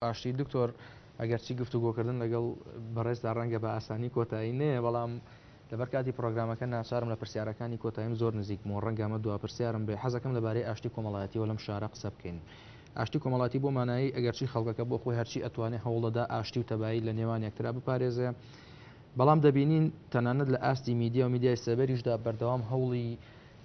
ئاشتی دکتۆر ئەگەرچی گفتوگۆکردن لەگەڵ بەڕێزدا ڕەنگە بە ئاسانی کۆتایی نەیە، بەڵام لەبەر کاتی پرۆگرامەکە ناچارم لە پرسیارەکانی کۆتاییم زۆر نزیکم و ڕەنگەمە دو پرسیارم بێ. حەزەکەم لەبارەی ئاشتی کۆمەڵایەتیەوە لەم شارە قسە بکەین. ئاشتی کۆمەڵاتی بۆ مانایی ئەگەرچی خەڵکەکە بۆ خۆی هەرچی ئەتوانێت هەوڵەدا ئاشتی و تەبایی لە نێوان یەکترا بپارێزێ، بەڵام دەبینین تەنانەت لە ئاستی میدیا و میدیای سەبەریشدا بەردەوام هەوڵی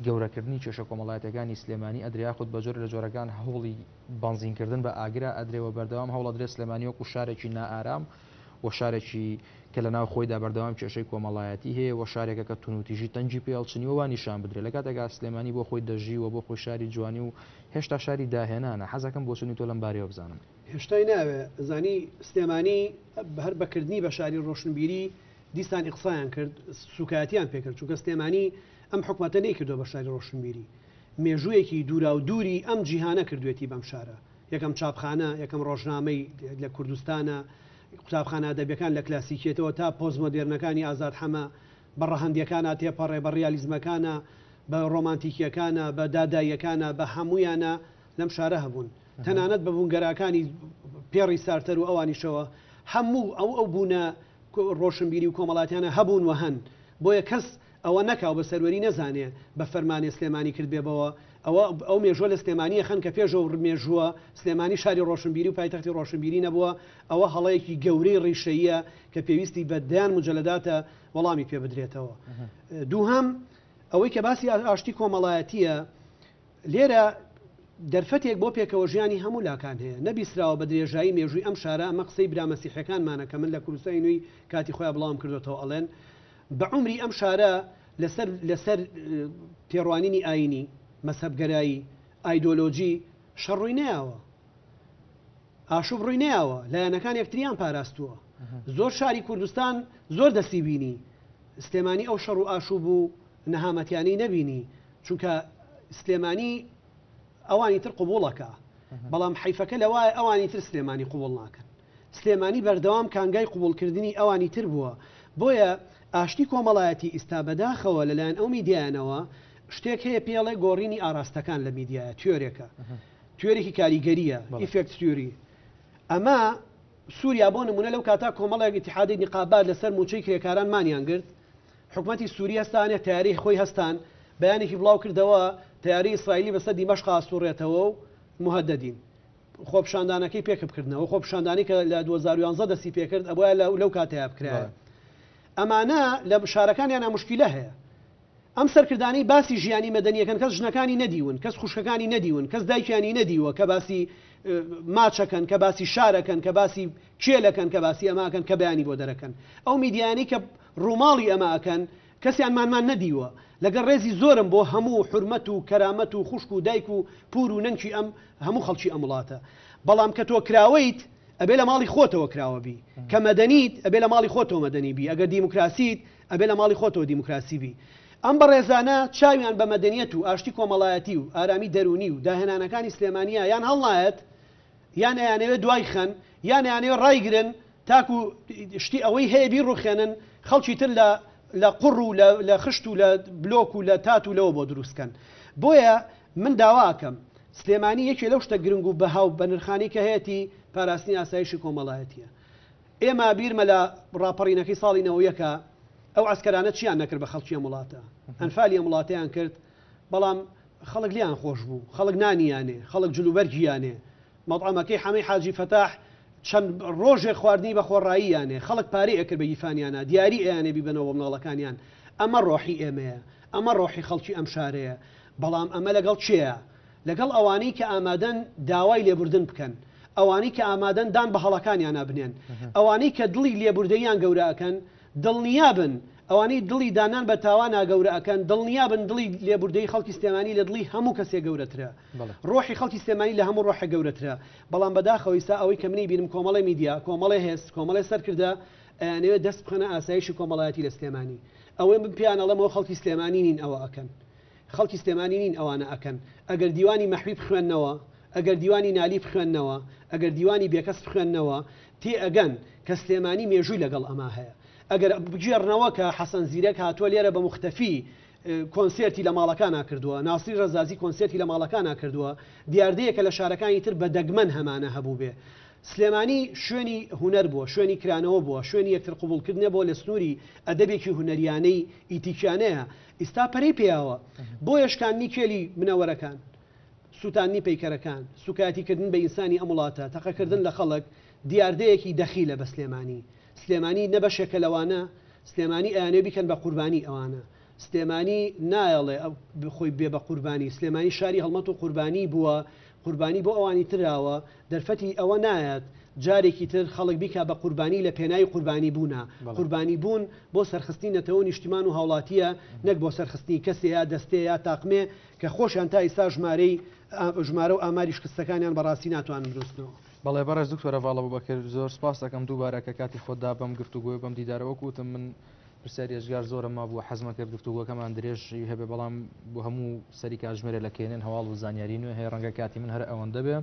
گەورەکردنی کێشە کۆمەڵایەتەکانی سلێمانی ئەدریا خودت بە جۆر لە جۆرەکان هەوڵی بەنزینکردن بە ئاگرا ئەدرێەوە بەردەوام هەوڵ ئەدرێت سلێمانی وەکو شارێکی نائارام و شارێکی کە لە ناو خۆیدا بەردەوام کێشەی کۆمەڵایەتی هەیە و شارێکە کە تونوتیژی تەنجی پێڵچنیوە نیشان بدرێت لە کاتێکا سلێمانی بۆ خۆی دەژی و بۆ خۆی شاری جوانی و هێشتا شاری داهێنانە. حەزەکەم بۆ سنی تۆ لەم بارەوە بزانم. هێشتای ناوێ زانی سلێمانی هەر بەکردنی بە شاری ڕۆشنبیری دیسانی قسەیان کرد، سوکایەتیان پێکرد، چونکە سلێمانی ئەم حکومەتە نەیکردووە بە شاری ڕۆشنبیری، مێژوویەکی دوورا و دووری ئەم جیهانە کردوێتی بەم شارە. یەکەم چاپخانە، یەکەم ڕۆژنامەی لە کوردستانە، قوتابخانە ئەدەبیەکان لە کلاسیکێتەوە تا پۆزمۆدێرنەکانی ئازاد حەمە، بە ڕەهەندیەکانە تێپەڕێ، بە ڕیالیزمەکانە، بە ڕۆمانتیکیەکانە، بە داداییەکانە، بە هەموویانە لەم شارە هەبوون. تەنانەت بە بوونگەراکانی پێڕی سارتەر و ئەوانیشەوە هەموو ئەو بوونە ڕۆشنبیری و کۆمەڵاتیانە هەبوون و هەن. بۆیە کەس ئەوە نەکاو بە سەروەری نەزانێ بە فەرمانی سلێمانی کرد بێبەوە ئەو مێژوە لە سلێمانیە خەن کە پێشەوە مێژووە سلێمانی شاری ڕۆشنبیری و پایتەختی ڕۆشنبیری نەبووە. ئەوە هەڵەیەکی گەورەی ڕیشەیە کە پێویستی بە دەیان مجەلەداتە وەڵامی پێ بدرێتەوە. دووهەم ئەوەی کە باسی ئاشتی کۆمەڵایەتیە، لێرە دەرفەتێک بۆ پێکەوە ژیانی هەموو لاکان هەیە، نەبیستراوە بە درێژایی مێژووی ئەم شارە. ئەمە قسەی برامەسیحەکانمانە کە من لە کوردستانی نوێی کاتی خۆیان بڵاوم کردوێتەوە، ئەڵێن بە عمری ئەم شارە لەسەر تێڕوانینی ئاینی، مەسەبگەرایی، ئایدۆلۆجی شەڕووی نەیەوە، ئاشوب ڕووی نەیەوە، لایەنەکان یەکتریان پاراستووە. زۆر شاری کوردستان زۆر دەستی بینی، سلێمانی ئەو شەڕ و ئاشوب و نەهامەتیانەی نەبینی، چونکە سلێمانی ئەوانی تر قوبوڵەکە، بەڵام حیفەکە لەوایە ئەوانی تر سلێمانی قوبوڵ ناکەن. سلێمانی بەردەوام کانگای قوبوڵکردنی ئەوانی تر بووە. بۆیە ئاشتی کۆمەڵایەتی ئیستا بەداخەوە لەلایەن ئەو میدیایانەوە شتێک هەیە پێڵێ گۆڕینی ئاراستەکان لە میدیایە، تیۆرێکە، تیۆرێکی کاریگەریە، ئیفێکت تیۆری. ئەمە سووریا بۆ نمونە لەو کاتا کۆمەڵێک ئیتیحادی نیقابات لەسەر موچەی کرێکاران مانیان گرت، حکوومەتی سووری هەستانێ تیاری خۆی هەستان، بەیانێکی بڵاو کردەوە تیاری ئیسرائیلی بەسەر دیمەشق ئاسوڕێتەوە و مهددین خۆپشاندانەکەی پێک بکردنەوە، خۆپشاندانی کە لە 2011 دەستی پێکرد ئەوە لەو کاتەیە بکرایە. ئەمانە لە شارەکانیان مشکلە هەیە. ئەم سەرکردانەی باسی ژیانی مەدەنیەکەن، کەس ژنەکانی نەدیون، کەس خوشکەکانی نەدیون، کەس دایکیانی نەدیوە، کە باسی ماچەکەن، کە باسی شارەکەن، کە باسی کێلەکەن، کە باسی ئەماکەن، کە بەیانی بۆ دەرەکەن. ئەو میدیانی کە ڕووماڵی ئەماکەن کەسیانمانمان نەدیوە، لەگەڵ ڕێزی زۆرم بۆ هەموو حرمەت و کەرامەت و خوشک و دایک و پور و نەنگی ئەم هەموو خەڵکی ئەم وڵاتە. بەڵام کە تۆ کراوەیت ئەبێ لە ماڵی خۆتەوە کراوەبی، کە مەدەنیت ئەبێ لە ماڵی خۆتەوە مەدەنی بی، ئەگەر دیموکراسیت ئەبێ لە ماڵی خۆتەوە دیموکراسی بی. ئەم بەڕێزانە چاویان بە مەدەنیەت و ئاشتی کۆمەڵایەتی و ئارامی دەرونی و داهێنانەکانی سلێمانیە یان هەڵنایەت، یان ئەیانەوێت دوای خەن، یان ئەیانەوێت ڕایگرن تاکو شتی ئەوەی هەیە بی ڕوخێنن، خەڵکی تر لە قوڕ و لە خشت و لە بلۆک و لە تات و لەوە بۆ دروستکەن. بۆیە من داواکەم سلێمانی یەکێ لەو شتە گرنگ و بەهاو بە نرخانی کە هەیەی پاراستنی ئاسایشی کۆمەڵایەتیە. ئێمە بیرمە لە ڕاپەڕینەکەی ساڵی 90 ئەو عسکەرانە چیان نەکرد بە خەڵکی ئەم وڵاتە، ئەنفالی ئەم وڵاتیان کرد، بەڵام خەڵک لیان خۆش بوو، خەڵک نانیانێ، خەڵک جلوبەرگیانێ، مەطعەمەکەی حەمەی حاجی فەتاح چەند ڕۆژێک خواردنی بە خۆڕاییانێ، خەڵک پارەی ئەکرد بە گیفانیانە، دیاری ئەیانێ بیبنەوە مناڵەکانیان. ئەمە ڕۆحی ئێمەیە، ئەمە ڕۆحی خەڵکی ئەم شارەیە. بەڵام ئەمە لەگەڵ چێە؟ لەگەڵ ئەوانەی کە ئامادەن داوای لێبوردن بکەن، ئەوانەی کە ئامادەن دان بە هەڵەکانیان نابنێن، ئەوانەی کە دڵی لێبوردەیان گەورەکەن، دڵنیابن ئەوانەی دڵی دانان بە تاوان ناگەورەکەن، دڵنیابن دڵی لێبوردەی خەڵکی سلێمانی لە دڵی هەموو کەسێک گەورەترە، ڕۆحی خەڵکی سلێمانی لە هەموو ڕۆحە گەورەترە. بەڵام بەداخەوەی سا ئەوەی کە منی بینم کۆمەڵی میدیا، کۆمەڵی هێست، کۆمەڵی سەرکردە ئەیانەوێت دەست بخەنە ئاسایشی کۆمەڵایەتی لە سلێمانی. ئەوەی من پیانەڵەمەوە خەڵکی سلێمانی نین ئەوە ئەکەن، خەڵکی سلێمانی نین ئەوانە ئەکەن. ئەگەر دیوانی مەحوی بخوێننەوە، ئەگەر دیوانی نالی بخوێننەوە، ئەگەر دیوانی بێکەس بخوێننەوە، تێ ئەگەن کە سلێمانی مێژووی لەگەڵ ئەما هەیە. ئەگەر بگێڕنەوە کە حەسەن زیرەک هاتووە لێرە بە مختەفی کۆنسرتی لە ماڵەکان کردووە، ناسری ڕەزازی کۆنسرتی لە ماڵەکان کردووە، دیاردەیەکە لە شارەکانی تر بە دەگمەن هەمانە هەبوو بێ. سلێمانی شوێنی هوەر بووە، شوێنی کرانەوە بووە، شوێنی یەکتر قوبولکردنە بۆ لە سنووری ئەدەبێکی هوەریانەی ئیتیکیانەیە. ئیستا پەرەی پێیاوە بۆ یشکانی کێلی منەوەرەکان، سووتانی پەیکەرەکان، سوکاتیکردن بە ئینسانی ئەم وڵاتە، تەقەکردن لە خەڵک دیاردەیەکی دەخیلە بە سلێمانی. سلێمانی نەبەشێکە لەوانە، سلێمانی ئەیانێ بیکەن بە قوربانی ئەوانە. سلێمانی نایەڵێ خۆی بێ بە قوربانی، سلێمانی شاری هەڵمەت و قوربانی بووە، قوربانی بۆ ئەوانی تراوە، دەرفەتی ئەوە نایەت جارێکی تر خەڵک بیکا بە قوربانی لە پێناوی قوربانی بوونە. قوربانی بوون بۆ سەرخستنی نەتەوە نیشتیمان و هاوڵاتیە، نەک بۆ سەرخستنی کەسێ دەستێ یا تاقمێ کە خۆشیان تا ئێستا ژمارە و ئاماری شکستەکانیان بەڕاستی ناتوانن دروستنەوە. بەڵێ بەڕێز دکتۆرە ڤاڵە بووبەکر زۆر سپاس دەکەم دووبارە کە کاتی خۆتدا بەم گفتوگۆی بەم دیدارەوە کوتم من پرسیاری ێژگار زۆرم ما بووە حەزمە کرد گفتوگۆکەمان درێژی هەبێ بەڵام بۆ هەموو سەری کاتژمێرە لەکێنێن هەواڵ و زانیاری نوێ هەیە ڕەنگە کاتی من هەر ئەوەندە بێ.